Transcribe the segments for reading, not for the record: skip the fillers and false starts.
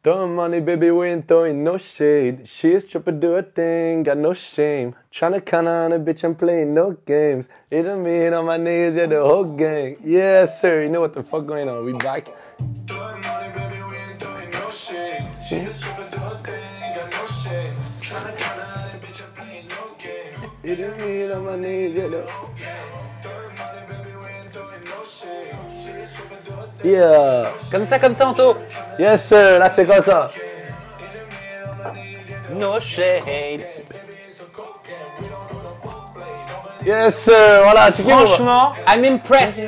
Throwing money, baby, we ain't throwing no shade. She is tripping, do her thing, got no shame. Tryna count on a bitch and playing no games. It don't mean on my niggas, yeah, the whole gang. Yes, sir, you know what the fuck going on. We back. Throwing money, baby, we ain't throwing no shade. She is tripping, do her thing, got no shame. Tryna count on a bitch and playing no games. It don't mean on my niggas, yeah, the Throwing money, baby, we ain't throwing no shade. She is tripping, do her thing. Yeah. Comme ça, Anto. Yes, sir, là, c'est comme ça. No shade. Yes, sir, voilà, tu kiffes. Franchement, I'm impressed.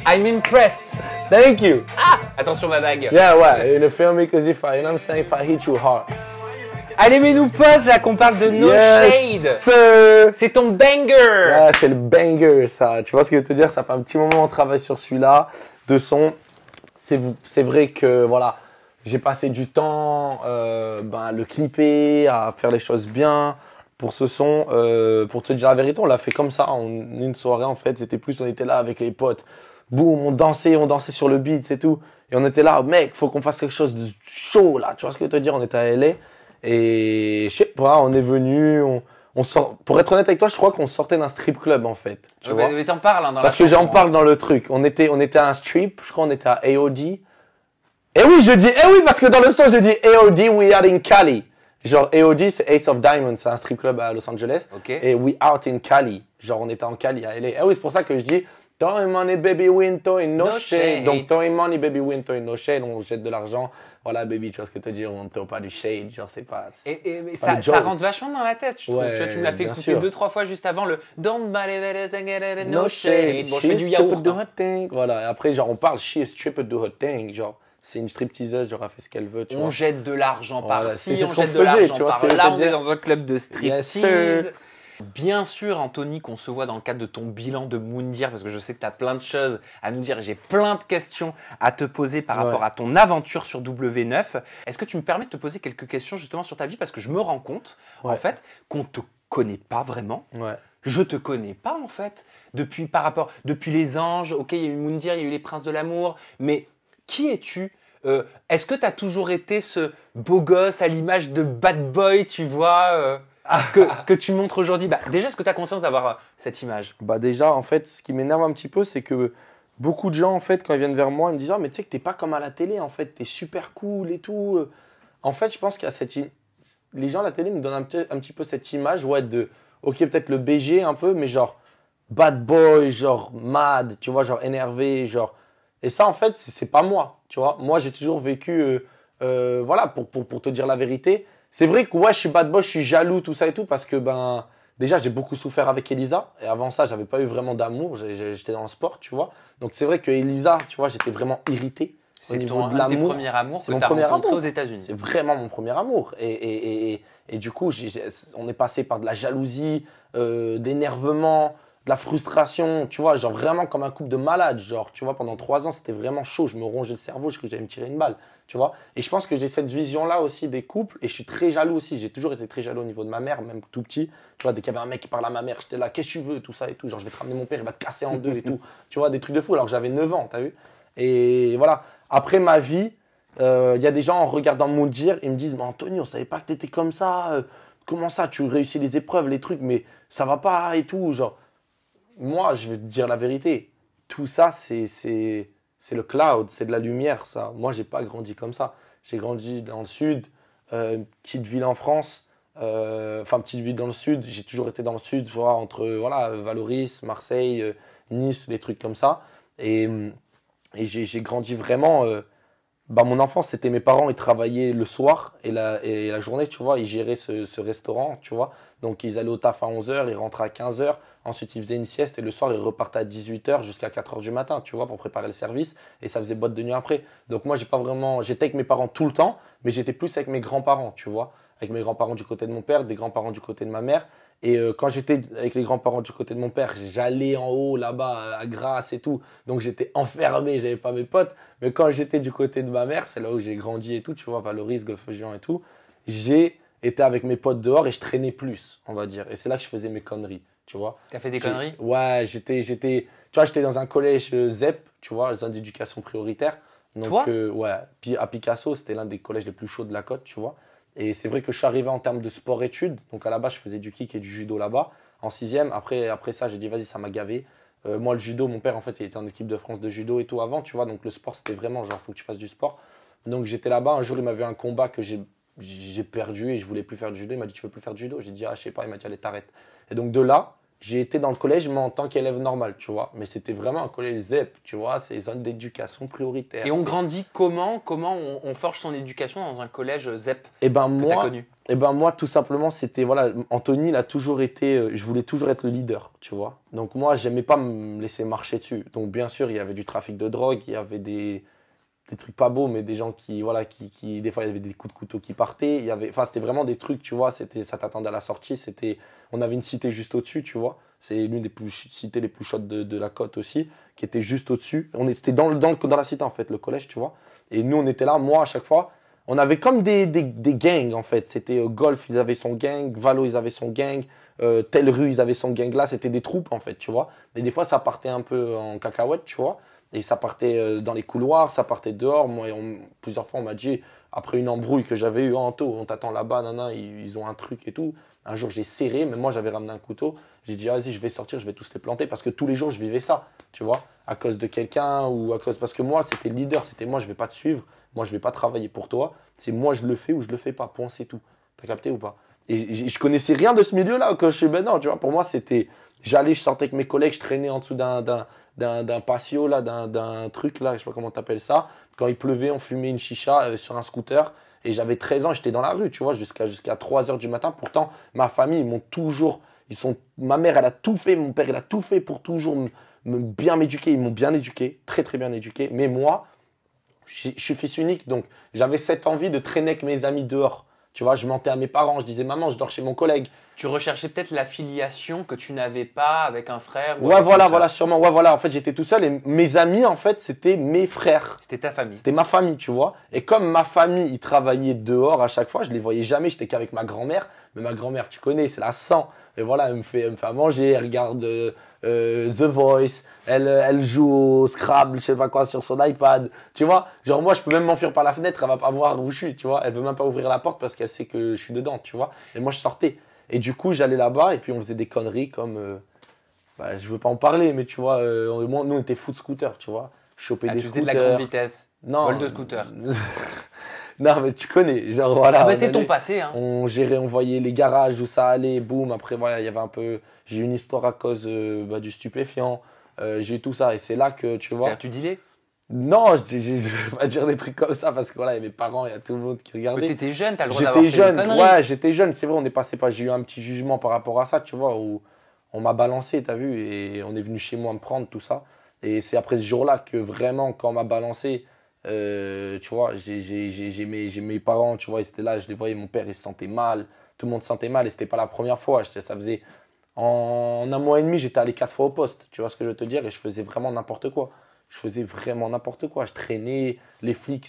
I'm impressed. Thank you. Ah, attention ma bague. Yeah, ouais, you feel me? Because if I, you know what I'm saying, if I hit you hard. Allez, mais nous pause là qu'on parle de No Yes, Shade. sir. C'est ton banger. Ouais, c'est le banger, ça. Tu vois ce que je veux te dire? Ça fait un petit moment qu'on travaille sur celui-là, de son. C'est vrai que, voilà, j'ai passé du temps à le clipper, à faire les choses bien pour ce son. Pour te dire la vérité, on l'a fait comme ça, en une soirée en fait. C'était plus, on était là avec les potes. Boum, on dansait sur le beat, c'est tout. Et on était là, mec, faut qu'on fasse quelque chose de chaud là. Tu vois ce que je veux te dire? On était à LA. Et je sais pas, on est venu, on sort. Pour être honnête avec toi, je crois qu'on sortait d'un strip club en fait. Tu vois? Mais t'en parles hein, dans Parce la que j'en chanson. parle dans le truc. On était à un strip, je crois on était à AOD. Et oui, parce que dans le son je dis AOD, we are in Cali. Genre AOD c'est Ace of Diamonds, c'est un strip club à Los Angeles. Ok. Et we out in Cali. Genre on était en Cali à LA. Et oui, c'est pour ça que je dis throwing money baby, we ain't throwing no shade. Donc throwing money baby, we ain't throwing no shade. On jette de l'argent. Voilà, baby, tu vois ce que te dire, on ne throw pas du shade, genre c'est pas. Mais pas le ça joke. rentre vachement dans la tête, je trouve. Ouais, Tu vois, tu me l'as fait bien écouter sûr. 2-3 fois juste avant le Don't body no shade. Bon, je fais du She's yaourt. tripped do hein. her thing. Voilà, et après, genre, on parle, she is tripped do her thing. Genre, c'est une stripteaseuse, genre, elle fait ce qu'elle veut, tu On vois. jette de l'argent Voilà, par-ci, c'est on ce qu'on jette de faisait, l'argent tu vois ce que je veux par-là. te On est dire. dans un club de Yes, striptease. sir. Bien sûr, Anthony, qu'on se voit dans le cadre de ton bilan de Moundir, parce que je sais que tu as plein de choses à nous dire et j'ai plein de questions à te poser par rapport à ton aventure sur W9. Est-ce que tu me permets de te poser quelques questions justement sur ta vie? Parce que je me rends compte, en fait, qu'on te connaît pas vraiment. Ouais. Je te connais pas, en fait. Depuis les anges, ok, il y a eu Moundir, il y a eu les princes de l'amour, mais qui es-tu? Est-ce que tu as toujours été ce beau gosse à l'image de bad boy, tu vois que tu montres aujourd'hui? Déjà, est-ce que tu as conscience d'avoir cette image? Bah, déjà, en fait, ce qui m'énerve un petit peu, c'est que beaucoup de gens, en fait, quand ils viennent vers moi, ils me disent, ah, mais tu sais que t'es pas comme à la télé, en fait, t'es super cool et tout. En fait, je pense qu'il y a les gens à la télé me donnent un petit peu cette image, ouais, ok, peut-être le BG un peu, mais genre, bad boy, genre, mad, tu vois, genre, énervé, genre. Et ça, en fait, c'est pas moi, tu vois. Moi, j'ai toujours vécu, voilà, pour te dire la vérité. C'est vrai que, ouais, je suis bad boy, je suis jaloux, tout ça et tout, parce que, déjà, j'ai beaucoup souffert avec Elisa. Et avant ça, j'avais pas eu vraiment d'amour. J'étais dans le sport, tu vois. Donc, c'est vrai que Elisa, tu vois, j'étais vraiment irrité au C'est niveau de un de tes l'amour. premiers amours C'est que mon tu as premier rencontré amour. aux États-Unis. C'est vraiment mon premier amour. Et du coup, on est passé par de la jalousie, d'énervement, de la frustration, tu vois, genre vraiment comme un couple de malades. Genre, tu vois, pendant 3 ans, c'était vraiment chaud. Je me rongeais le cerveau, je croyais que j'allais me tirer une balle, tu vois. Et je pense que j'ai cette vision-là aussi des couples. Et je suis très jaloux aussi. J'ai toujours été très jaloux au niveau de ma mère, même tout petit. Tu vois, dès qu'il y avait un mec qui parlait à ma mère, j'étais là, qu'est-ce que tu veux, tout ça et tout. Genre, je vais te ramener mon père, il va te casser en deux et tout. Tu vois, des trucs de fou alors que j'avais 9 ans, t'as vu. Et voilà. Après ma vie, y a des gens en regardant Moundir, ils me disent, mais Anthony, on savait pas que t'étais comme ça. Comment ça, tu réussis les épreuves, les trucs, mais ça va pas et tout. Genre, moi, je vais te dire la vérité. Tout ça, c'est le cloud, c'est de la lumière, ça. Moi, j'ai pas grandi comme ça. J'ai grandi dans le sud, une petite ville en France, enfin, petite ville dans le sud. J'ai toujours été dans le sud, vois, entre voilà, Valoris, Marseille, Nice, des trucs comme ça. Et j'ai grandi vraiment. Mon enfance, c'était mes parents, ils travaillaient le soir et la journée, tu vois, ils géraient ce restaurant, tu vois. Donc, ils allaient au taf à 11h, ils rentraient à 15h. Ensuite, ils faisaient une sieste et le soir, ils repartaient à 18h jusqu'à 4h du matin, tu vois, pour préparer le service. Et ça faisait boîte de nuit après. Donc, moi, j'étais avec mes parents tout le temps, mais j'étais plus avec mes grands-parents, tu vois. Avec mes grands-parents du côté de mon père, des grands-parents du côté de ma mère. Et quand j'étais avec les grands-parents du côté de mon père, j'allais en haut, là-bas, à Grasse et tout. Donc, j'étais enfermé, j'avais pas mes potes. Mais quand j'étais du côté de ma mère, c'est là où j'ai grandi et tout, tu vois, Valoris, Golfe-Juan et tout. J'ai été avec mes potes dehors et je traînais plus, on va dire. Et c'est là que je faisais mes conneries, tu vois. T'as fait des conneries? Ouais, tu vois, j'étais dans un collège ZEP, tu vois, zone d'éducation prioritaire. Donc, Toi ouais. Puis à Picasso, c'était l'un des collèges les plus chauds de la côte, tu vois. Et c'est vrai que je suis arrivé en termes de sport-études. Donc à la base, je faisais du kick et du judo là-bas, en sixième. Après ça, j'ai dit, vas-y, ça m'a gavé. Moi, le judo, mon père, en fait, il était en équipe de France de judo et tout avant, tu vois. Donc le sport, c'était vraiment genre, faut que tu fasses du sport. Donc j'étais là-bas. Un jour, il m'avait un combat que j'ai perdu et je voulais plus faire du judo. Il m'a dit, tu veux plus faire du judo? J'ai dit, ah, je sais pas. Il m'a dit, allez, t'arrêtes. Et donc de là, j'ai été dans le collège, mais en tant qu'élève normal, tu vois. Mais c'était vraiment un collège ZEP, tu vois. C'est zone d'éducation prioritaire. Et on C'est- grandit comment? Comment on forge son éducation dans un collège ZEP Eh ben que tu as moi, connu? moi, tout simplement, c'était, voilà, Anthony, il a toujours été, je voulais toujours être le leader, tu vois. Donc moi, j'aimais pas me laisser marcher dessus. Donc bien sûr, il y avait du trafic de drogue, il y avait des trucs pas beaux, mais des gens qui, voilà, des fois, il y avait des coups de couteau qui partaient. Il y avait, enfin, c'était vraiment des trucs, tu vois, ça t'attendait à la sortie. On avait une cité juste au-dessus, tu vois. C'est l'une des cités les plus chaudes de la côte aussi, qui était juste au-dessus. C'était dans la cité, en fait, le collège, tu vois. Et nous, on était là, moi, à chaque fois. On avait comme des gangs, en fait. C'était Golf, ils avaient son gang. Valo, ils avaient son gang. Telle rue, ils avaient son gang. Là, c'était des troupes, en fait, tu vois. Et des fois, ça partait un peu en cacahuète, tu vois. Et ça partait dans les couloirs, ça partait dehors. Moi, plusieurs fois, on m'a dit, après une embrouille que j'avais eue, Anto, on t'attend là-bas, nana, ils ont un truc et tout. Un jour, j'ai serré, mais moi, j'avais ramené un couteau. J'ai dit, vas-y, je vais sortir, je vais tous les planter. Parce que tous les jours, je vivais ça, tu vois, à cause de quelqu'un ou à cause. Parce que moi, c'était le leader, c'était moi, je vais pas te suivre. Moi, je vais pas travailler pour toi. C'est moi, je le fais ou je le fais pas. Point, c'est tout. T'as capté ou pas? Et je connaissais rien de ce milieu-là quand je suis maintenant, tu vois. Pour moi, c'était. J'allais, je sortais avec mes collègues, je traînais en dessous d'un patio, là, d'un truc, là, je sais pas comment t'appelles ça. Quand il pleuvait, on fumait une chicha sur un scooter. Et j'avais 13 ans, j'étais dans la rue, tu vois, jusqu'à 3 heures du matin. Pourtant, ma famille, ils m'ont toujours. Ma mère, elle a tout fait, mon père, il a tout fait pour toujours bien m'éduquer. Ils m'ont bien éduqué, très, très bien éduqué. Mais moi, je suis fils unique, donc j'avais cette envie de traîner avec mes amis dehors. Tu vois, je mentais à mes parents, je disais, maman, je dors chez mon collègue. Tu recherchais peut-être l'affiliation que tu n'avais pas avec un frère ou Ouais, avec voilà, une sœur. voilà, sûrement. Ouais, voilà, en fait, j'étais tout seul et mes amis, en fait, c'était mes frères. C'était ta famille. C'était ma famille, tu vois. Et comme ma famille, ils travaillaient dehors à chaque fois, je les voyais jamais, j'étais qu'avec ma grand-mère. Mais ma grand-mère, tu connais, c'est la sang. Et voilà, elle me fait à manger, elle regarde The Voice, elle joue au Scrabble, je sais pas quoi, sur son iPad. Tu vois, genre moi, je peux même m'enfuir par la fenêtre, elle va pas voir où je suis, tu vois. Elle veut même pas ouvrir la porte parce qu'elle sait que je suis dedans, tu vois. Et moi, je sortais. Et du coup, j'allais là-bas et puis on faisait des conneries comme, je veux pas en parler, mais tu vois, nous, on était foot scooter, tu vois. Choper Ah, des tu faisais de scooters. la grande vitesse. Non. Vol de scooter. Non, mais tu connais, genre voilà. Ah bah on c'est ton allait- passé, hein. On gérait, on voyait les garages où ça allait, boum. Après, voilà, il y avait un peu. J'ai eu une histoire à cause du stupéfiant. J'ai eu tout ça. Et c'est là que, tu vois. C'est-à-dire, tu dealais. Non, je vais pas dire des trucs comme ça parce que voilà, il y a mes parents, il y a tout le monde qui Mais regardait. t'étais jeune, t'as le droit d'avoir J'étais fait des jeune, conneries. ouais, j'étais jeune. C'est vrai, on est passé par. J'ai eu un petit jugement par rapport à ça, tu vois, où on m'a balancé, t'as vu, et on est venu chez moi me prendre tout ça. Et c'est après ce jour-là que vraiment, quand on m'a balancé, tu vois, j'ai mes parents, tu vois, ils étaient là, je les voyais, mon père, il se sentait mal, tout le monde se sentait mal, et c'était pas la première fois. Ça faisait en un mois et demi, j'étais allé 4 fois au poste, tu vois ce que je veux te dire, et je faisais vraiment n'importe quoi. Je faisais vraiment n'importe quoi. Je traînais, les flics,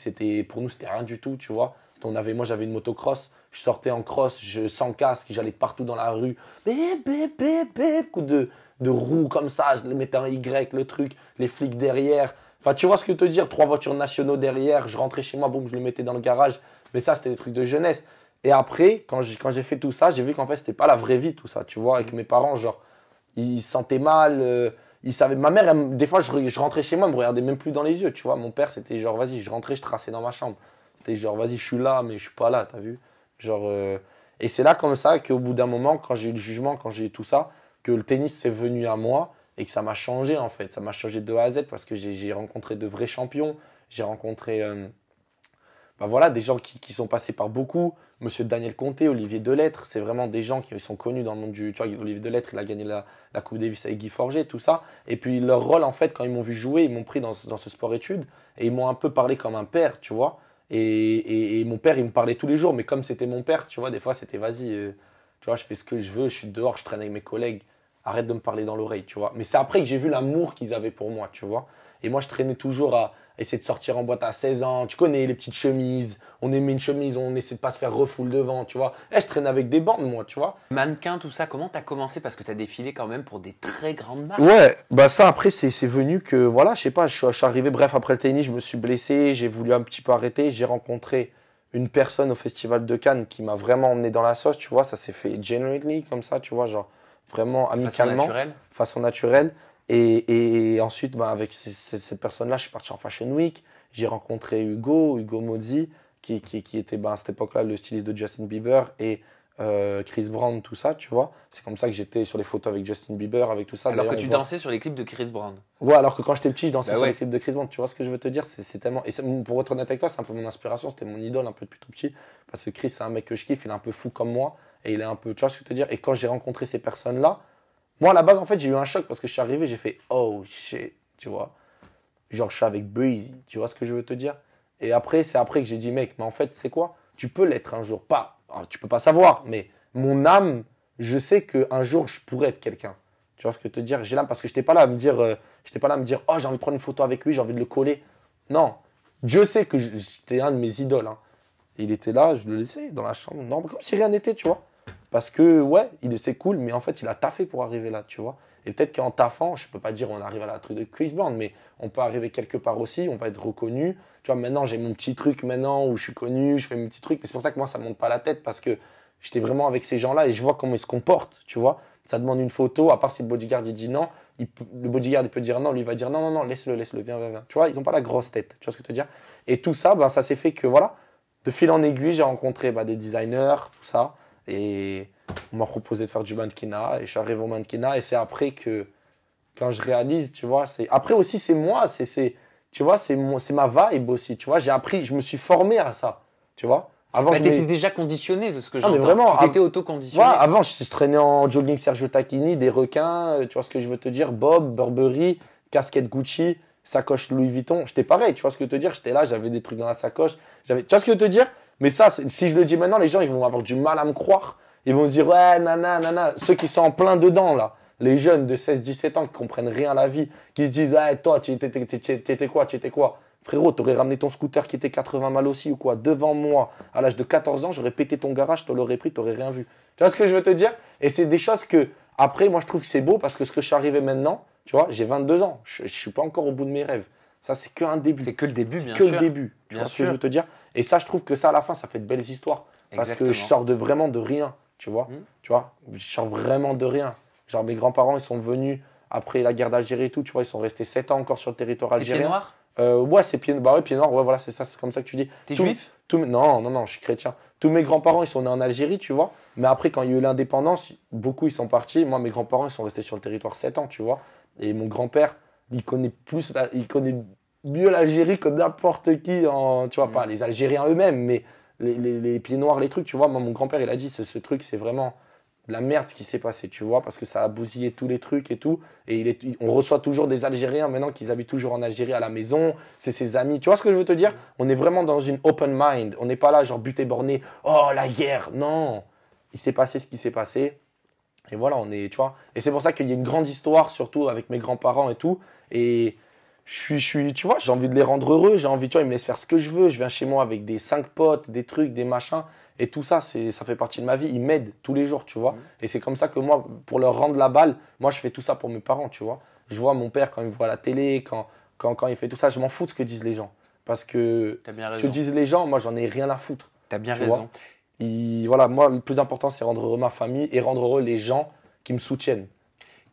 pour nous, c'était rien du tout, tu vois. Moi, j'avais une motocross, je sortais en cross, sans casque, j'allais partout dans la rue. Bip, bip, bip, bip, coup de roue comme ça, je les mettais en Y, le truc, les flics derrière. Enfin, tu vois ce que je veux te dire, 3 voitures nationaux derrière, je rentrais chez moi, boum, je le mettais dans le garage. Mais ça, c'était des trucs de jeunesse. Et après, quand j'ai fait tout ça, j'ai vu qu'en fait, c'était pas la vraie vie, tout ça, tu vois, avec mes parents, genre, ils se sentaient mal. Il savait, ma mère, des fois, je rentrais chez moi, elle me regardait même plus dans les yeux, tu vois. Mon père, c'était genre, vas-y, je rentrais, je traçais dans ma chambre. C'était genre, vas-y, je suis là, mais je suis pas là, t'as vu? Genre, et c'est là, comme ça, qu'au bout d'un moment, quand j'ai eu le jugement, quand j'ai eu tout ça, que le tennis s'est venu à moi et que ça m'a changé, en fait. Ça m'a changé de A à Z parce que j'ai rencontré de vrais champions. J'ai rencontré, voilà, des gens qui sont passés par beaucoup. Monsieur Daniel Conté, Olivier Delettre, c'est vraiment des gens qui sont connus dans le monde du. Tu vois, Olivier Delettre, il a gagné la Coupe Davis avec Guy Forget, tout ça. Et puis leur rôle, en fait, quand ils m'ont vu jouer, ils m'ont pris dans ce sport-études et ils m'ont un peu parlé comme un père, tu vois. Et mon père, il me parlait tous les jours, mais comme c'était mon père, tu vois, des fois, c'était vas-y, tu vois, je fais ce que je veux, je suis dehors, je traîne avec mes collègues, arrête de me parler dans l'oreille, tu vois. Mais c'est après que j'ai vu l'amour qu'ils avaient pour moi, tu vois. Et moi, je traînais toujours essayer de sortir en boîte à 16 ans. Tu connais les petites chemises. On aimait une chemise, on essaie de pas se faire refoule devant, tu vois. Je traîne avec des bandes, moi, tu vois. Mannequin, tout ça, comment t'as commencé? Parce que t'as défilé quand même pour des très grandes marques. Ouais, bah ça après c'est venu que voilà, je sais pas, je suis arrivé, bref, après le tennis, je me suis blessé, j'ai voulu un petit peu arrêter, j'ai rencontré une personne au Festival de Cannes qui m'a vraiment emmené dans la sauce, tu vois, ça s'est fait genuinely comme ça, tu vois, genre vraiment De façon amicalement, naturelle. façon naturelle. Et ensuite, bah, avec cette personne-là, je suis parti en Fashion Week, j'ai rencontré Hugo Mozzi, qui était bah, à cette époque-là le styliste de Justin Bieber et Chris Brown, tout ça, tu vois. C'est comme ça que j'étais sur les photos avec Justin Bieber, avec tout ça. Alors que D'ailleurs, tu on voit- dansais sur les clips de Chris Brown. Ouais, alors que quand j'étais petit, je dansais Bah sur ouais. les clips de Chris Brown. Tu vois ce que je veux te dire? C'est tellement. Et pour être honnête avec toi, c'est un peu mon inspiration. C'était mon idole un peu depuis tout petit. Parce que Chris, c'est un mec que je kiffe. Il est un peu fou comme moi. Et il est un peu. Tu vois ce que je veux te dire? Et quand j'ai rencontré ces personnes-là, moi, à la base, en fait, j'ai eu un choc parce que je suis arrivé, j'ai fait oh shit, tu vois. Genre, je suis avec Breezy. Tu vois ce que je veux te dire? Et après, c'est après que j'ai dit, mec, mais en fait, c'est quoi? Tu peux l'être un jour. Pas. Alors, tu peux pas savoir, mais mon âme, je sais qu'un jour, je pourrais être quelqu'un. Tu vois ce que je veux te dire? J'ai l'âme parce que je n'étais pas là à me dire, oh, j'ai envie de prendre une photo avec lui, j'ai envie de le coller. Non. Dieu sait que j'étais un de mes idoles. Hein. Il était là, je le laissais dans la chambre. Non, comme si rien n'était, tu vois. Parce que, ouais, c'est cool, mais en fait, il a taffé pour arriver là, tu vois. Et peut-être qu'en taffant, je peux pas dire on arrive à la truc de Chris Brown, mais on peut arriver quelque part aussi, on va être reconnu. Tu vois, maintenant, j'ai mon petit truc maintenant où je suis connu, je fais mes petits trucs. Mais c'est pour ça que moi, ça me monte pas la tête parce que j'étais vraiment avec ces gens-là et je vois comment ils se comportent, tu vois. Ça demande une photo, à part si le bodyguard il dit non, le bodyguard il peut dire non, lui il va dire non, non, non, laisse-le, viens, viens, viens. Tu vois, ils n'ont pas la grosse tête, tu vois ce que je veux te dire. Et tout ça, ben, ça s'est fait que voilà, de fil en aiguille, j'ai rencontré des designers, tout ça, et on m'a proposé de faire du mannequinat, et je suis arrivé au mannequinat, et c'est après que, quand je réalise, tu vois, après aussi c'est moi, tu vois, c'est ma vibe aussi, tu vois, j'ai appris, je me suis formé à ça, tu vois. Avant, Bah, je t'étais déjà conditionné de ce que Non, mais j'entends. vraiment, Tu t'étais auto-conditionné. voilà, avant, je traînais en jogging Sergio Tacchini, des requins, tu vois ce que je veux te dire, Bob, Burberry, casquette Gucci, sacoche Louis Vuitton. J'étais pareil, tu vois ce que je veux te dire, j'étais là, j'avais des trucs dans la sacoche. Tu vois ce que je veux te dire? Mais ça, si je le dis maintenant, les gens, ils vont avoir du mal à me croire. Ils vont se dire, ouais, nana, nana. Ceux qui sont en plein dedans, là, les jeunes de 16-17 ans qui comprennent rien à la vie, qui se disent, ah, toi, tu étais quoi, tu étais quoi? Frérot, t'aurais ramené ton scooter qui était 80 mal aussi ou quoi? Devant moi, à l'âge de 14 ans, j'aurais pété ton garage, te l'aurais pris, t'aurais rien vu. Tu vois ce que je veux te dire? Et c'est des choses que, après, moi, je trouve que c'est beau parce que ce que je suis arrivé maintenant, tu vois, j'ai 22 ans. Je suis pas encore au bout de mes rêves. Ça, c'est qu'un début. C'est que le début, bien que sûr. le début. Tu Bien vois ce que sûr. je veux te dire? Et ça, je trouve que ça, à la fin, ça fait de belles histoires. Parce Exactement. que je sors vraiment de rien, tu vois. Tu vois, je sors vraiment de rien. Genre, mes grands-parents, ils sont venus après la guerre d'Algérie et tout, tu vois, ils sont restés 7 ans encore sur le territoire T'es pieds algérien. noirs? Ouais, c'est pied noir, ouais, voilà, c'est ça, c'est comme ça que tu dis. T'es Tout- juif? Non, non, non, je suis chrétien. Tous mes grands-parents, ils sont nés en Algérie, tu vois. Mais après, quand il y a eu l'indépendance, beaucoup, ils sont partis. Moi, mes grands-parents, ils sont restés sur le territoire 7 ans, tu vois. Et mon grand-père, il connaît il connaît mieux l'Algérie que n'importe qui, tu vois, pas les Algériens eux-mêmes, mais les pieds noirs, les trucs, tu vois. Moi, mon grand-père, il a dit, ce truc, c'est vraiment de la merde ce qui s'est passé, tu vois, parce que ça a bousillé tous les trucs et tout. Et on reçoit toujours des Algériens maintenant qu'ils habitent toujours en Algérie à la maison. C'est ses amis. Tu vois ce que je veux te dire? On est vraiment dans une open mind. On n'est pas là, genre, buté borné. Oh, la guerre. Non. Il s'est passé ce qui s'est passé. Et voilà, tu vois. Et c'est pour ça qu'il y a une grande histoire, surtout avec mes grands-parents et tout. Et tu vois, j'ai envie de les rendre heureux. J'ai envie, tu vois, ils me laissent faire ce que je veux. Je viens chez moi avec des 5 potes, des trucs, des machins. Et tout ça, ça fait partie de ma vie. Ils m'aident tous les jours, tu vois. Et c'est comme ça que moi, pour leur rendre la balle, moi, je fais tout ça pour mes parents, tu vois. Je vois mon père quand il me voit à la télé, quand il fait tout ça, je m'en fous de ce que disent les gens. Parce que T'as bien ce que raison. disent les gens, moi, j'en ai rien à foutre. T'as bien Tu raison. vois. Voilà, moi, le plus important, c'est rendre heureux ma famille et rendre heureux les gens qui me soutiennent.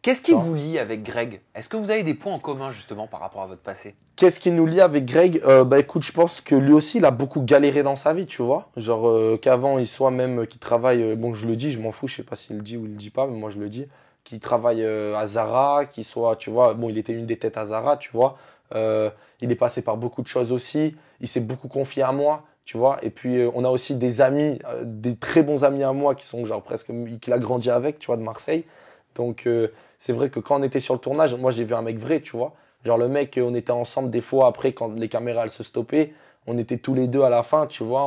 Qu'est-ce qui Tu vois. vous lie avec Greg? Est-ce que vous avez des points en commun justement par rapport à votre passé? Qu'est-ce qui nous lie avec Greg? Bah écoute, je pense que lui aussi, il a beaucoup galéré dans sa vie, tu vois. Genre qu'avant, il soit même qu'il travaille, bon, je le dis, je m'en fous, je sais pas s'il le dit ou il le dit pas, mais moi je le dis, qu'il travaille à Zara, qu'il soit, tu vois, bon, il était une des têtes à Zara, tu vois. Il est passé par beaucoup de choses aussi. Il s'est beaucoup confié à moi, tu vois. Et puis, on a aussi des amis, des très bons amis à moi qui sont genre presque, qu'il a grandi avec, tu vois, de Marseille. Donc, c'est vrai que quand on était sur le tournage, moi, j'ai vu un mec vrai, tu vois. Genre, le mec, on était ensemble des fois après, quand les caméras, elles se stoppaient. On était tous les deux à la fin, tu vois.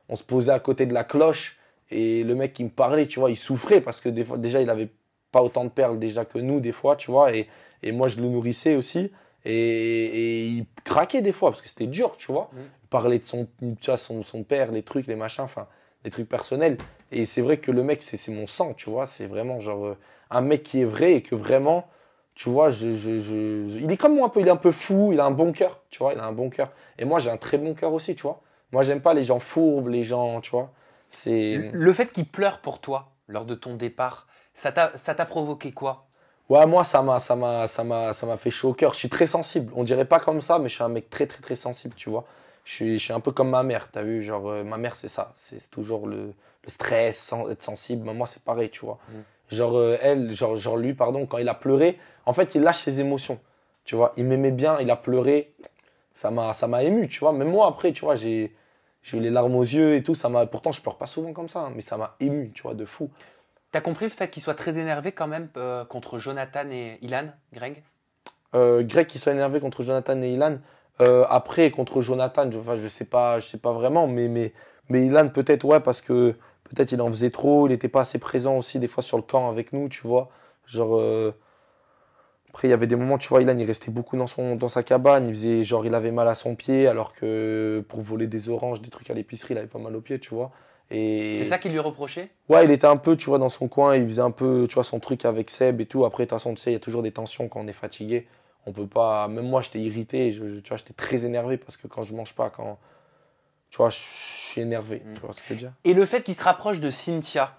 On se posait à côté de la cloche. Et le mec qui me parlait, tu vois, il souffrait parce que des fois, déjà, il avait pas autant de perles déjà que nous, des fois, tu vois. Et moi, je le nourrissais aussi. Et il craquait des fois parce que c'était dur, tu vois. Il parlait de tu vois, son père, les trucs, les machins, enfin, les trucs personnels. Et c'est vrai que le mec, c'est mon sang, tu vois. C'est vraiment genre un mec qui est vrai et que vraiment, tu vois, il est comme moi un peu, il est un peu fou, il a un bon cœur, tu vois, il a un bon cœur. Et moi, j'ai un très bon cœur aussi, tu vois. Moi, j'aime pas les gens fourbes, les gens, tu vois. C'est. Le fait qu'il pleure pour toi lors de ton départ, ça t'a provoqué quoi? Ouais, moi, ça m'a fait chaud au cœur. Je suis très sensible. On dirait pas comme ça, mais je suis un mec très, très, très sensible, tu vois. Je suis un peu comme ma mère, t'as vu, genre, ma mère, c'est ça. C'est toujours le stress, être sensible. Mais moi, c'est pareil, tu vois. Genre, genre, lui, pardon, quand il a pleuré, en fait, il lâche ses émotions, tu vois. Il m'aimait bien, il a pleuré. Ça m'a ému, tu vois. Même moi, après, tu vois, j'ai eu les larmes aux yeux et tout. Pourtant, je pleure pas souvent comme ça, hein, mais ça m'a ému, tu vois, de fou. T'as compris le fait qu'il soit très énervé quand même contre Jonathan et Ilan, Greg? Greg qui soit énervé contre Jonathan et Ilan. Après, contre Jonathan, enfin, je sais pas vraiment, mais Ilan, peut-être, ouais, parce que peut-être il en faisait trop, il n'était pas assez présent aussi, des fois, sur le camp avec nous, tu vois. Genre, après, il y avait des moments, tu vois, Ilan, il restait beaucoup dans sa cabane, il avait mal à son pied, alors que pour voler des oranges, des trucs à l'épicerie, il avait pas mal au pied, tu vois. Et C'est ça qu'il lui reprochait? ouais, il était un peu, tu vois, dans son coin, il faisait un peu, tu vois, son truc avec Seb et tout. Après, de toute façon, tu sais, il y a toujours des tensions quand on est fatigué. On peut pas, même moi, j'étais irrité, tu vois, j'étais très énervé parce que quand je mange pas, tu vois, je suis énervé, tu vois ce que je veux dire. Et le fait qu'il se rapproche de Cynthia,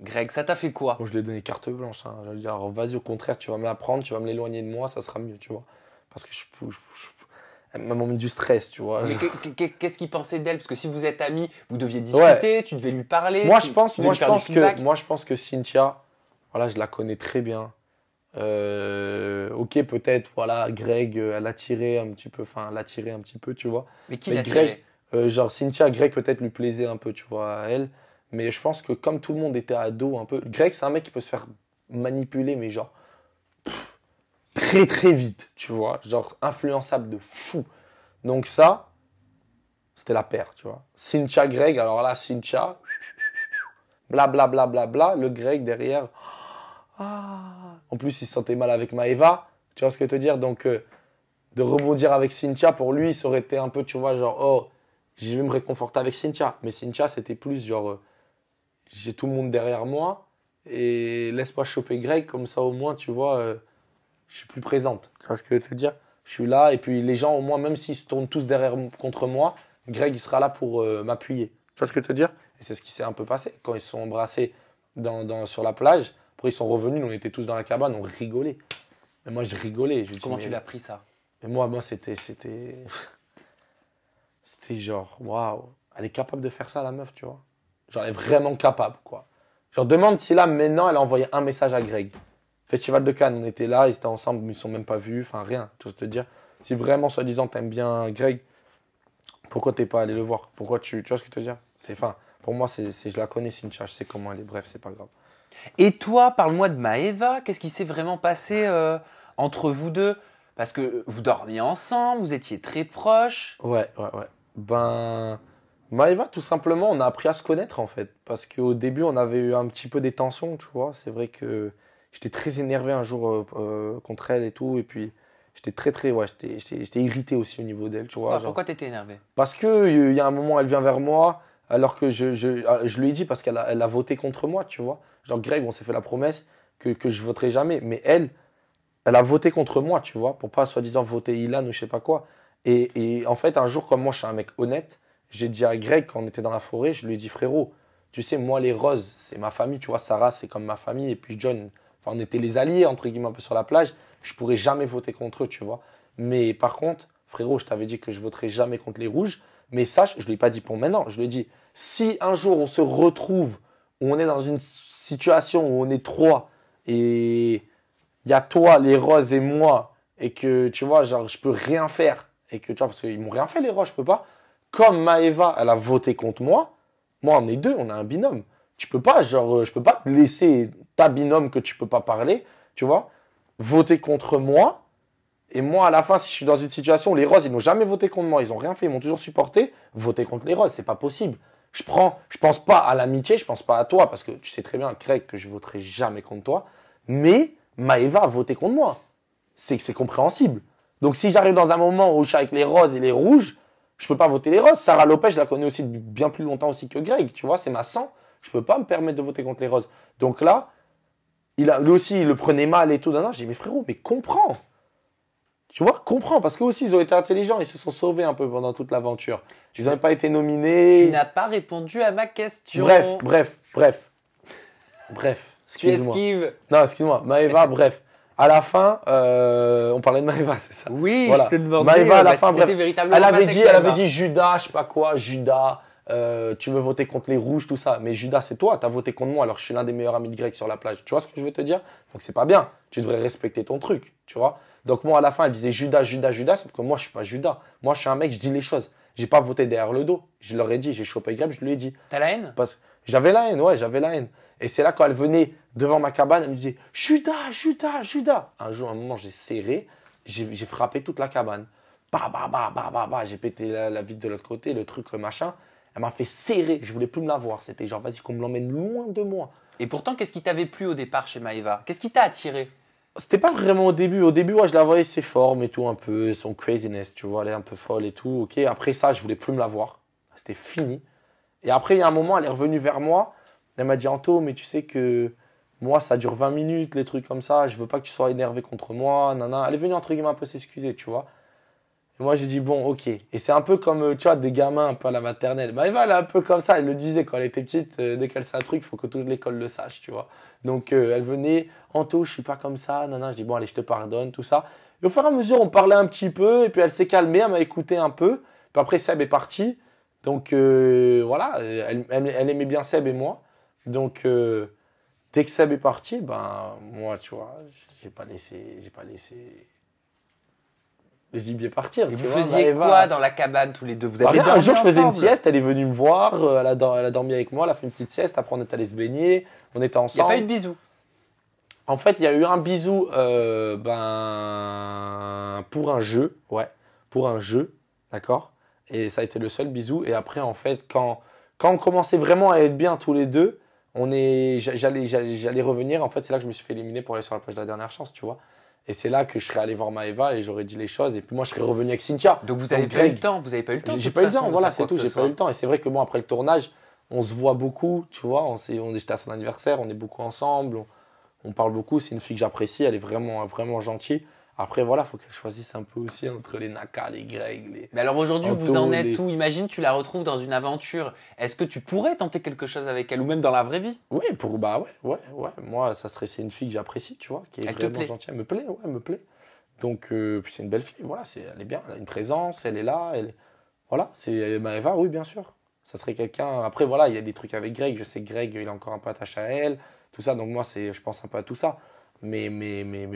Greg, ça t'a fait quoi? Moi, je lui ai donné carte blanche, hein. Je veux dire, vas-y, au contraire, tu vas me la prendre, tu vas me l'éloigner de moi, ça sera mieux, tu vois. Parce que elle m'a mis du stress, tu vois. Mais qu'est-ce qu'il pensait d'elle? Parce que si vous êtes amis, vous deviez discuter, tu devais lui parler. Moi, tu- je pense, tu devais moi, lui je faire du pense feedback. que, moi, je pense que Cynthia, voilà, je la connais très bien. Ok, peut-être, voilà, Greg, elle a tiré un petit peu, enfin, elle a tiré un petit peu, tu vois. Mais qui Mais l'a Greg, tiré? genre Cynthia, Greg peut-être lui plaisait un peu, tu vois, à elle. Mais je pense que comme tout le monde était ado un peu, Greg, c'est un mec qui peut se faire manipuler, mais genre très très vite, tu vois. Genre influençable de fou. Donc ça, c'était la paire, tu vois. Cynthia, Greg, alors là, Cynthia, bla bla bla bla bla, le Greg derrière. Ah. En plus, il se sentait mal avec Maëva, tu vois ce que je veux te dire. Donc, de rebondir avec Cynthia, pour lui, ça aurait été un peu, tu vois, genre, oh, je vais me réconforter avec Cynthia. Mais Cynthia, c'était plus genre, j'ai tout le monde derrière moi et laisse-moi choper Greg, comme ça au moins, tu vois, je suis plus présente. Tu vois ce que je veux te dire? Je suis là et puis les gens, au moins, même s'ils se tournent tous derrière contre moi, Greg, il sera là pour m'appuyer. Tu vois ce que je veux te dire? Et c'est ce qui s'est un peu passé quand ils se sont embrassés sur la plage. Après, ils sont revenus, on était tous dans la cabane, on rigolait. Mais moi, je rigolais. Je lui dis, Comment mais- tu l'as pris ça? Mais moi, c'était genre, waouh, elle est capable de faire ça, la meuf, tu vois. Genre, elle est vraiment capable, quoi. Genre, demande si là, maintenant, elle a envoyé un message à Greg. Festival de Cannes, on était là, ils étaient ensemble, mais ils ne sont même pas vus, enfin, rien, tu vois te dire. Si vraiment, soi-disant, t'aimes bien Greg, pourquoi t'es pas allé le voir? Pourquoi tu vois ce que je veux te dire? Enfin, pour moi, je la connais, Cynthia, je sais comment elle est, bref, c'est pas grave. Et toi, parle-moi de Maëva. Qu'est-ce qui s'est vraiment passé entre vous deux? Parce que vous dormiez ensemble, vous étiez très proches. Ouais. Ben, Maëva, tout simplement, on a appris à se connaître en fait. Parce qu'au début, on avait eu un petit peu des tensions, tu vois. C'est vrai que j'étais très énervé un jour contre elle et tout. Et puis, j'étais ouais, j'étais irrité aussi au niveau d'elle, tu vois. Genre. Pourquoi t'étais énervé? Parce que il y a un moment, elle vient vers moi, alors que je lui ai dit parce qu'elle a voté contre moi, tu vois. Genre, Greg, on s'est fait la promesse que je voterai jamais. Mais elle a voté contre moi, tu vois, pour pas soi-disant voter Ilan ou je sais pas quoi. Et en fait, un jour, comme moi, je suis un mec honnête, j'ai dit à Greg, quand on était dans la forêt, je lui ai dit, frérot, tu sais, moi, les roses, c'est ma famille, tu vois, Sarah, c'est comme ma famille, et puis John, enfin, on était les alliés, entre guillemets, un peu sur la plage, je pourrais jamais voter contre eux, tu vois. Mais par contre, frérot, je t'avais dit que je voterais jamais contre les rouges, mais sache, je lui ai pas dit pour maintenant, je lui ai dit, si un jour on se retrouve, où on est dans une situation où on est trois, et il y a toi, les roses et moi, et que tu vois, genre, je peux rien faire, et que tu vois, parce qu'ils m'ont rien fait, les roses, je peux pas. Comme Maëva, elle a voté contre moi, on est deux, on a un binôme. Tu peux pas, genre, je peux pas te laisser ta binôme que tu peux pas parler, tu vois, voter contre moi, et moi, à la fin, si je suis dans une situation où les roses, ils n'ont jamais voté contre moi, ils ont rien fait, ils m'ont toujours supporté, voter contre les roses, c'est pas possible. Je pense pas à l'amitié, je pense pas à toi, parce que tu sais très bien, Greg, que je voterai jamais contre toi, mais Maëva a voté contre moi. C'est que c'est compréhensible. Donc si j'arrive dans un moment où je suis avec les roses et les rouges, je peux pas voter les roses. Sarah Lopez, je la connais aussi depuis bien plus longtemps aussi que Greg, tu vois, c'est ma sang. Je peux pas me permettre de voter contre les roses. Donc là, lui aussi, il le prenait mal et tout. Non, j'ai dit, mais frérot, mais comprends. Tu vois, comprends. Parce qu'eux aussi, ils ont été intelligents. Ils se sont sauvés un peu pendant toute l'aventure. Ils n'avaient pas été nominés. Tu n'as pas répondu à ma question. Bref. Tu Excuse-moi. esquives. Non, excuse-moi. Maëva, bref. À la fin, on parlait de Maëva, c'est ça. Oui, Voilà. je t'ai demandé. Maëva, à la fin, si c'était bref. véritablement Elle avait passé dit, avec elle avait Maëva. dit Judas, je sais pas quoi, Judas, tu veux voter contre les rouges, tout ça. Mais Judas, c'est toi, t'as voté contre moi, alors je suis l'un des meilleurs amis de Greg sur la plage. Tu vois ce que je veux te dire? Donc c'est pas bien. Tu devrais respecter ton truc, tu vois. Donc moi, à la fin, elle disait Judas, sauf que moi, je suis pas Judas. Moi, je suis un mec, je dis les choses. J'ai pas voté derrière le dos. Je leur ai dit, j'ai chopé Greg, je lui ai dit. T'as la haine? Parce que j'avais la haine, ouais, j'avais la haine. Et c'est là quand elle venait devant ma cabane, elle me disait Judas. Un jour, un moment, j'ai serré, j'ai frappé toute la cabane. Bah. J'ai pété la vitre de l'autre côté, le truc, le machin. Elle m'a fait serrer, je voulais plus me la voir. C'était genre, vas-y, qu'on me l'emmène loin de moi. Et pourtant, qu'est-ce qui t'avait plu au départ chez Maëva? Qu'est-ce qui t'a attiré? C'était pas vraiment au début. Au début, ouais, je la voyais ses formes et tout, un peu, son craziness, tu vois, elle est un peu folle et tout. Ok, après ça, je voulais plus me la voir. C'était fini. Et après, il y a un moment, elle est revenue vers moi. Elle m'a dit, Anto, mais tu sais que moi, ça dure 20 minutes, les trucs comme ça. Je veux pas que tu sois énervé contre moi. Nana. Elle est venue, entre guillemets, un peu s'excuser, tu vois. Et moi, j'ai dit, bon, ok. Et c'est un peu comme, tu vois, des gamins un peu à la maternelle. Maëva, elle est un peu comme ça. Elle le disait quand elle était petite. Dès qu'elle sait un truc, il faut que toute l'école le sache, tu vois. Donc, elle venait, Anto, je suis pas comme ça. Nana. Je dis, bon, allez, je te pardonne, tout ça. Et au fur et à mesure, on parlait un petit peu. Et puis, elle s'est calmée. Elle m'a écouté un peu. Puis après, Seb est parti. Donc, voilà. Elle aimait bien Seb et moi. Donc, dès que Seb est parti, ben, moi, tu vois, j'ai pas laissé le gibier partir. Et tu vous vois, faisiez Maëva. quoi dans la cabane tous les deux? Vous Bah, avez rien, un dormi jour, je faisais une ensemble? sieste, elle est venue me voir, elle a dormi avec moi, elle a fait une petite sieste, après on est allé se baigner, on était Il n'y a ensemble. pas eu de bisous. En fait, il y a eu un bisou pour un jeu, d'accord? Et ça a été le seul bisou. Et après, en fait, quand on commençait vraiment à être bien tous les deux, j'allais revenir. En fait, c'est là que je me suis fait éliminer pour aller sur la plage de la dernière chance, tu vois. Et c'est là que je serais allé voir Maëva et j'aurais dit les choses. Et puis moi, je serais revenu avec Cynthia. Donc vous n'avez pas eu Greg, le temps. Vous n'avez pas eu le temps. de j'ai toute pas eu le façon, temps, de voilà, faire c'est quoi tout, que j'ai ce pas eu soit. le temps. Et c'est vrai que bon, après le tournage, on se voit beaucoup, tu vois, j'étais à son anniversaire, on est beaucoup ensemble, on parle beaucoup, c'est une fille que j'apprécie, elle est vraiment, vraiment gentille. Après, voilà, faut qu'elle choisisse un peu aussi entre les Naka, les Greg, les... Mais alors aujourd'hui, Anto, vous en êtes les- où? Imagine, tu la retrouves dans une aventure. Est-ce que tu pourrais tenter quelque chose avec elle ou même dans la vraie vie? Oui, ouais. Moi, c'est une fille que j'apprécie, tu vois, qui est Elle te vraiment plaît? gentille. Elle me plaît, ouais, elle me plaît. Donc, puis c'est une belle fille, voilà, elle est bien, elle a une présence, elle est là, voilà, c'est Maëva, oui, bien sûr. Ça serait quelqu'un. Après, voilà, il y a des trucs avec Greg. Je sais que Greg, il est encore un peu attaché à elle, tout ça. Donc, moi, je pense un peu à tout ça. Mais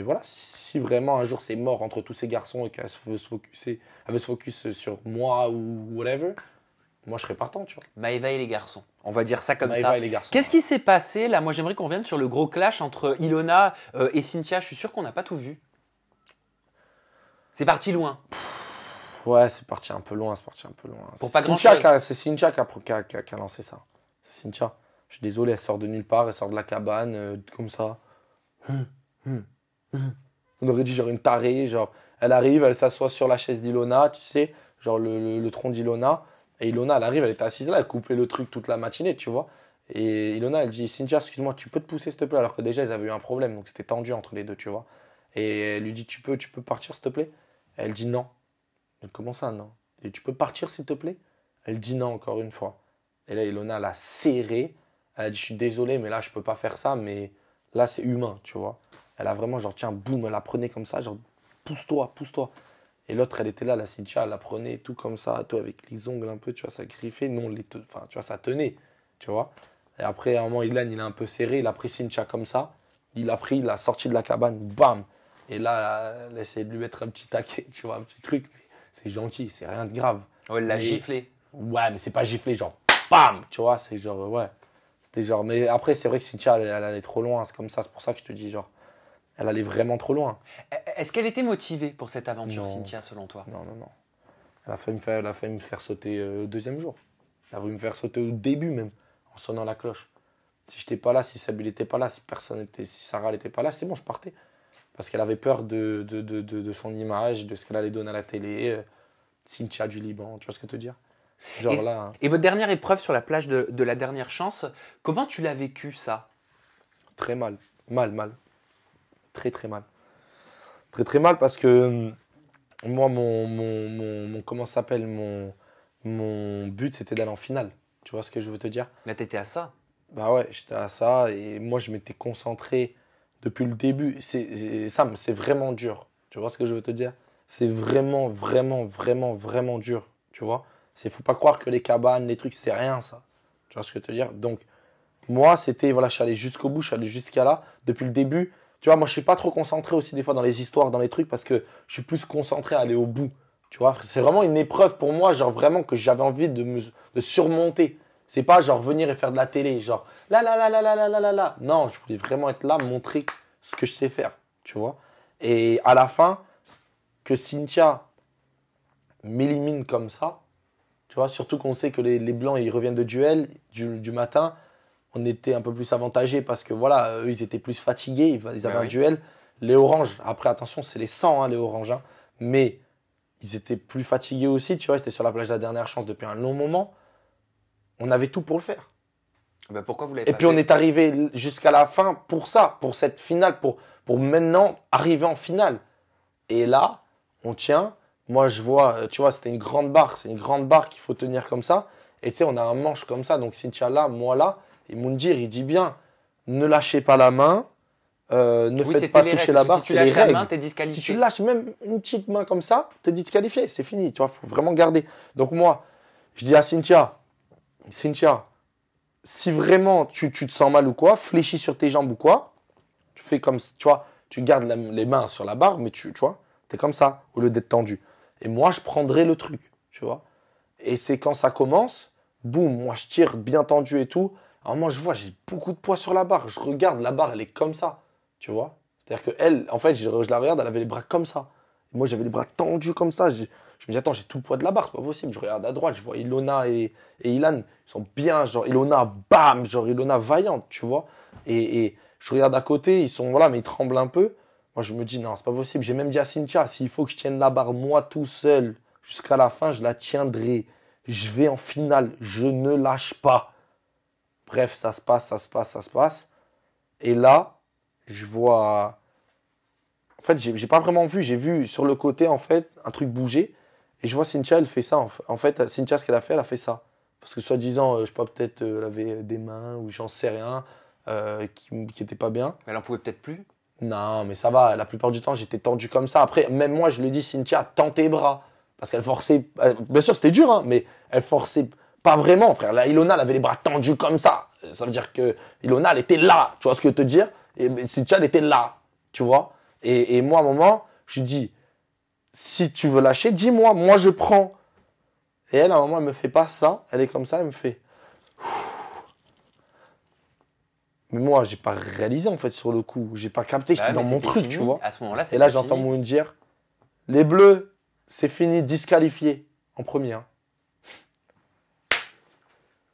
voilà, si vraiment un jour c'est mort entre tous ces garçons et qu'elle veut se focus sur moi ou whatever, moi, je serais partant, tu vois. Maëva et les garçons. On va dire ça comme Maëva ça. et les garçons. Qu'est-ce qui s'est passé là? Moi, j'aimerais qu'on revienne sur le gros clash entre Ilona et Cynthia. Je suis sûr qu'on n'a pas tout vu. C'est parti loin. Ouais, c'est parti un peu loin, Pour C'est pas Cynthia grand-chose. C'est Cynthia qui a lancé ça. C'est Cynthia. Je suis désolé, elle sort de nulle part, elle sort de la cabane, comme ça. On aurait dit genre une tarée, genre, elle arrive, elle s'assoit sur la chaise d'Ilona, tu sais, genre le tronc d'Ilona. Et Ilona, elle arrive, elle était assise là, elle coupait le truc toute la matinée, tu vois. Et Ilona, elle dit, Cynthia, excuse-moi, tu peux te pousser s'il te plaît, alors que déjà, ils avaient eu un problème, donc c'était tendu entre les deux, tu vois. Et elle lui dit, tu peux partir s'il te plaît? Elle dit non. Donc, comment ça, non? Et tu peux partir, s'il te plaît? Elle dit non, encore une fois. Et là, Ilona l'a serré. Elle a dit, je suis désolé, mais là, je peux pas faire ça, mais là, c'est humain, tu vois. Elle a vraiment, genre, tiens, boum, elle la prenait comme ça, genre, pousse-toi. Et l'autre, elle était là, la Cynthia, elle la prenait tout comme ça, tout avec les ongles un peu, tu vois, ça griffait. Non, enfin, tu vois, ça tenait, tu vois. Et après, à un moment, Ilan, il a un peu serré, il a pris Cynthia comme ça. Il l'a sorti de la cabane, bam. Et là, elle essaie de lui mettre un petit taquet, tu vois, un petit truc. Mais c'est gentil, c'est rien de grave. Oh, elle l'a Mais- giflé. Ouais, mais c'est pas giflé, genre, bam, tu vois, c'est genre, ouais. C'était genre, mais après, c'est vrai que Cynthia, elle allait trop loin, c'est comme ça, c'est pour ça que je te dis, genre, elle allait vraiment trop loin. Est-ce qu'elle était motivée pour cette aventure, Non. Cynthia, selon toi? Non. Elle a failli me faire sauter au deuxième jour. Elle a voulu me faire sauter au début même, en sonnant la cloche. Si j'étais pas là, si Seb n'était pas là, si Sarah n'était pas là, c'est bon, je partais. parce qu'elle avait peur de son image, de ce qu'elle allait donner à la télé. Cynthia du Liban, tu vois ce que je veux te dire? Genre là, Et votre dernière épreuve sur la plage de la dernière chance, comment tu l'as vécu ça? très mal. Mal. Très, très mal. Très, très mal parce que moi, comment ça s'appelle? Mon but, c'était d'aller en finale. Tu vois ce que je veux te dire? Là, t'étais à ça. Bah ouais, j'étais à ça et moi, je m'étais concentré depuis le début. Sam, c'est vraiment dur. Tu vois ce que je veux te dire? C'est vraiment, vraiment, vraiment, vraiment dur. Tu vois? Faut pas croire que les cabanes, les trucs, c'est rien, ça. Tu vois ce que je veux te dire? Donc, moi, c'était, voilà, je suis allé jusqu'au bout, je suis allé jusqu'à là, depuis le début. Tu vois, moi, je suis pas trop concentré aussi des fois dans les histoires, dans les trucs, parce que je suis plus concentré à aller au bout. Tu vois, c'est vraiment une épreuve pour moi, genre vraiment que j'avais envie de surmonter. C'est pas genre venir et faire de la télé, genre là, là, là, là, là, là, là, là, là. Non, je voulais vraiment être là, montrer ce que je sais faire, tu vois. Et à la fin, que Cynthia m'élimine comme ça, tu vois, surtout qu'on sait que les Blancs, ils reviennent de duel du matin. On était un peu plus avantagés parce que voilà, eux, ils étaient plus fatigués, ils avaient un oui. duel. Les Oranges, après, attention, c'est les 100, hein, les Oranges, hein, mais ils étaient plus fatigués aussi, tu vois, c'était sur la plage de la dernière chance depuis un long moment. On avait tout pour le faire. Ben, pourquoi vous l'avez Et pas puis on fait? est arrivé jusqu'à la fin pour ça, pour cette finale, pour maintenant arriver en finale. Et là, on tient. Moi, je vois, tu vois, c'était une grande barre. C'est une grande barre qu'il faut tenir comme ça. Et tu sais, on a un manche comme ça. Donc, Cynthia là, moi là. Et Moundir, il dit bien, ne lâchez pas la main. Ne Oui, faites c'était pas les toucher règles. la Si barre. tu C'est les lâches la règles. main, t'es Si disqualifié. tu lâches même une petite main comme ça, t'es disqualifié. C'est fini. Tu vois, faut vraiment garder. Donc, moi, je dis à Cynthia, si vraiment tu te sens mal ou quoi, fléchis sur tes jambes ou quoi. Tu fais comme, tu vois, tu gardes les mains sur la barre, mais tu vois, t'es comme ça, au lieu d'être tendu. Et moi, je prendrai le truc, tu vois. Et c'est quand ça commence, boum, moi je tire bien tendu et tout. Alors moi, je vois, j'ai beaucoup de poids sur la barre. Je regarde, la barre, elle est comme ça, tu vois. C'est-à-dire qu'elle, en fait, je la regarde, elle avait les bras comme ça. Et moi, j'avais les bras tendus comme ça. Je me dis, attends, j'ai tout le poids de la barre, c'est pas possible. Je regarde à droite, je vois Ilona et Ilan, ils sont bien, genre Ilona, bam, genre Ilona vaillante, tu vois. Et je regarde à côté, ils sont, voilà, mais ils tremblent un peu. Moi, je me dis, non, c'est pas possible. J'ai même dit à Cynthia, s'il faut que je tienne la barre moi tout seul jusqu'à la fin, je la tiendrai. Je vais en finale. Je ne lâche pas. Bref, ça se passe. Et là, je vois. En fait, j'ai pas vraiment vu. J'ai vu sur le côté, en fait, un truc bouger. Et je vois Cynthia, elle fait ça. En fait, Cynthia, ce qu'elle a fait, elle a fait ça. Parce que soi-disant, je sais pas, peut-être elle avait des mains ou j'en sais rien, qui étaient pas bien. Elle en pouvait peut-être plus. Non, mais ça va. La plupart du temps, j'étais tendu comme ça. Après, même moi, je lui dis, Cynthia, tends tes bras. Parce qu'elle forçait. Bien sûr, c'était dur, hein, mais elle forçait pas vraiment, frère. La Ilona, elle avait les bras tendus comme ça. Ça veut dire que Ilona, elle était là. Tu vois ce que je veux te dire? Et Cynthia, elle était là. Tu vois? Et moi, à un moment, je lui dis, si tu veux lâcher, dis-moi. Moi, je prends. Et elle, à un moment, elle me fait pas ça. Elle est comme ça, elle me fait. Mais moi, j'ai pas réalisé, en fait, sur le coup. J'ai pas capté. Bah, J'étais dans mais mon c'était truc, fini. tu vois? À ce moment-là, Et c'était là, j'entends fini. Moon dire, les Bleus, c'est fini, disqualifié en premier. Hein.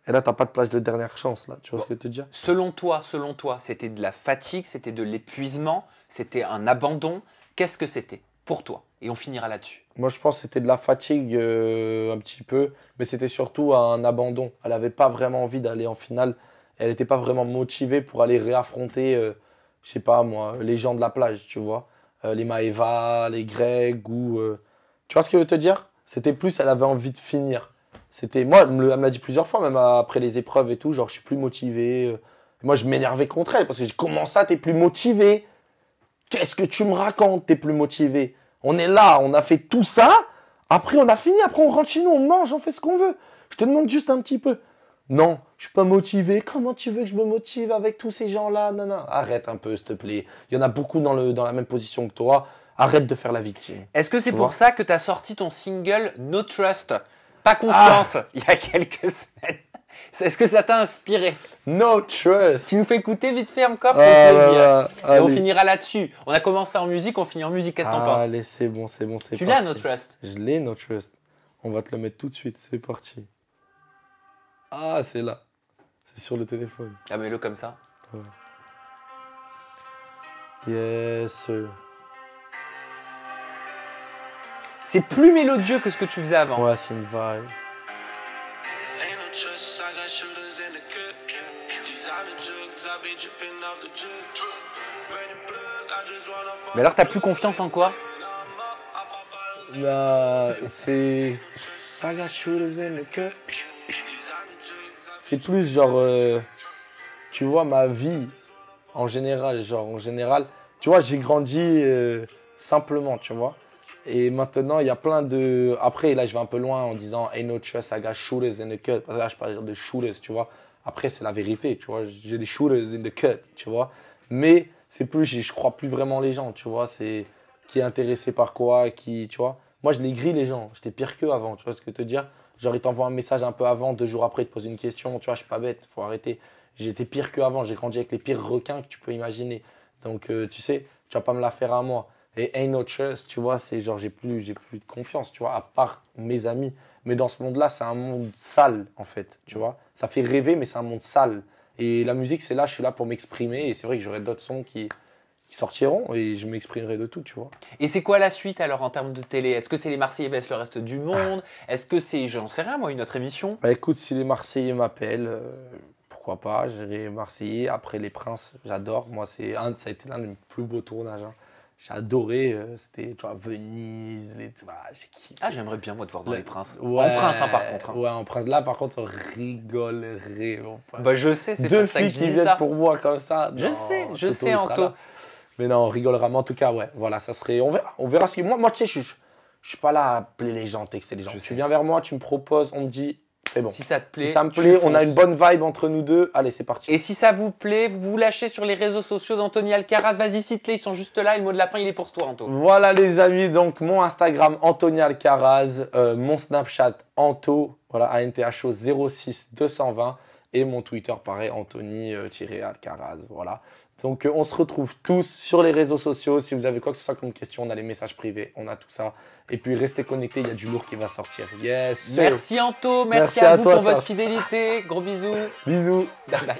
Et là, t'as pas de plage de dernière chance, là. Tu vois Bon. ce que je veux te dire? Selon toi, c'était de la fatigue, c'était de l'épuisement, c'était un abandon. Qu'est-ce que c'était pour toi? Et on finira là-dessus. Moi, je pense que c'était de la fatigue un petit peu, mais c'était surtout un abandon. Elle avait pas vraiment envie d'aller en finale. Elle n'était pas vraiment motivée pour aller réaffronter, je sais pas moi, les gens de la plage, tu vois. Les Maeva, les Greg ou. Tu vois ce que je veux te dire? C'était plus, elle avait envie de finir. C'était moi, elle me l'a dit plusieurs fois, même après les épreuves et tout, genre je suis plus motivé. Moi, je m'énervais contre elle parce que j'ai dit, comment ça, t'es plus motivé? Qu'est-ce que tu me racontes? T'es plus motivé? On est là, on a fait tout ça. Après, on a fini. Après, on rentre chez nous, on mange, on fait ce qu'on veut. Je te demande juste un petit peu. Non, je suis pas motivé. Comment tu veux que je me motive avec tous ces gens-là? Non, non. Arrête un peu, s'il te plaît. Il y en a beaucoup dans la même position que toi. Arrête de faire la victime. Est-ce que c'est Tu pour vois ça que tu as sorti ton single No Trust, pas confiance, il y a quelques semaines? Est-ce que ça t'a inspiré? No trust. Tu nous fais écouter vite fait encore pour Ah, le plaisir. là, Et on allez. finira là-dessus. On a commencé en musique, on finit en musique. Qu'est-ce que t'en penses? Allez, c'est bon, c'est Tu l'as, parti. No Trust? Je l'ai, No Trust. On va te le mettre tout de suite. C'est parti. Ah, c'est là. C'est sur le téléphone. Ah, mets-le comme ça. Yes, sir. C'est plus mélodieux que ce que tu faisais avant. Ouais, c'est une vibe. Ain't no trust, I got shooters in the cut. Designer jugs, I be dripping off the jug. Ready plug, I just wanna fuck. Mais alors, t'as plus confiance en quoi? Là, c'est. Saga shooters in the cup. C'est plus genre. Tu vois, ma vie en général. Genre, en général. Tu vois, j'ai grandi simplement, tu vois. Et maintenant, il y a plein de. Après, là, je vais un peu loin en disant Ain't no trust, I got shooters in the cut. Parce que là, je parle de shooters, tu vois. Après, c'est la vérité, tu vois. J'ai des shooters in the cut, tu vois. Mais c'est plus, je crois plus vraiment les gens, tu vois. C'est qui est intéressé par quoi, qui, tu vois. Moi, je les grille, les gens. J'étais pire qu'eux avant, tu vois ce que je veux te dire. Genre, ils t'envoient un message un peu avant, 2 jours après, ils te posent une question. Tu vois, je suis pas bête, faut arrêter. J'étais pire qu'avant. J'ai grandi avec les pires requins que tu peux imaginer. Donc, tu sais, tu vas pas me la faire à moi. Et Ain't No Trust, tu vois, c'est genre, j'ai plus de confiance, tu vois, à part mes amis. Mais dans ce monde-là, c'est un monde sale, en fait, tu vois. Ça fait rêver, mais c'est un monde sale. Et la musique, c'est là, je suis là pour m'exprimer. Et c'est vrai que j'aurai d'autres sons qui sortiront et je m'exprimerai de tout, tu vois. Et c'est quoi la suite alors en termes de télé? Est-ce que c'est les Marseillais vs le reste du monde? Est-ce que c'est, j'en sais rien moi, une autre émission? Bah écoute, si les Marseillais m'appellent, pourquoi pas, j'irai Marseillais. Après les Princes, j'adore. Moi, ça a été l'un de mes plus beaux tournages, hein. J'ai adoré, c'était, tu vois, Venise, tu vois, j'ai kiffé. Ah, j'aimerais bien moi te voir dans Ouais. les Princes. Ouais. En Prince, hein, par contre. Hein. Ouais, en Prince. Là, par contre, on rigolerait. Mon pote. Bah je sais, c'est Deux pour ça que filles je qui dis viennent ça. pour moi comme ça. Je non, sais, Toto, il sera Anto. là. Mais non, on rigolera. Mais en tout cas, ouais, voilà, ça serait. On verra ce que. Moi, tu sais, je suis pas là à appeler les gens, texter les gens. Je Tu sais. viens vers moi, tu me proposes, on me dit, c'est bon. Si ça te plaît, Si ça me tu plaît, on a fonces. une bonne vibe entre nous deux. Allez, c'est parti. Et si ça vous plaît, vous vous lâchez sur les réseaux sociaux d'Anthony Alcaraz. Vas-y, cite-les, ils sont juste là. Et le mot de la fin, il est pour toi, Anto. Voilà les amis, donc mon Instagram Anthony Alcaraz, mon Snapchat Anto, voilà ANTHO 06 220 et mon Twitter pareil Anthony-Alcaraz, voilà. Donc on se retrouve tous sur les réseaux sociaux. Si vous avez quoi que ce soit comme question, on a les messages privés, on a tout ça. Et puis restez connectés, il y a du lourd qui va sortir. Yes. Merci Anto, merci Merci à à vous toi, pour ça. votre fidélité. Gros bisous. Bisous. Bye bye.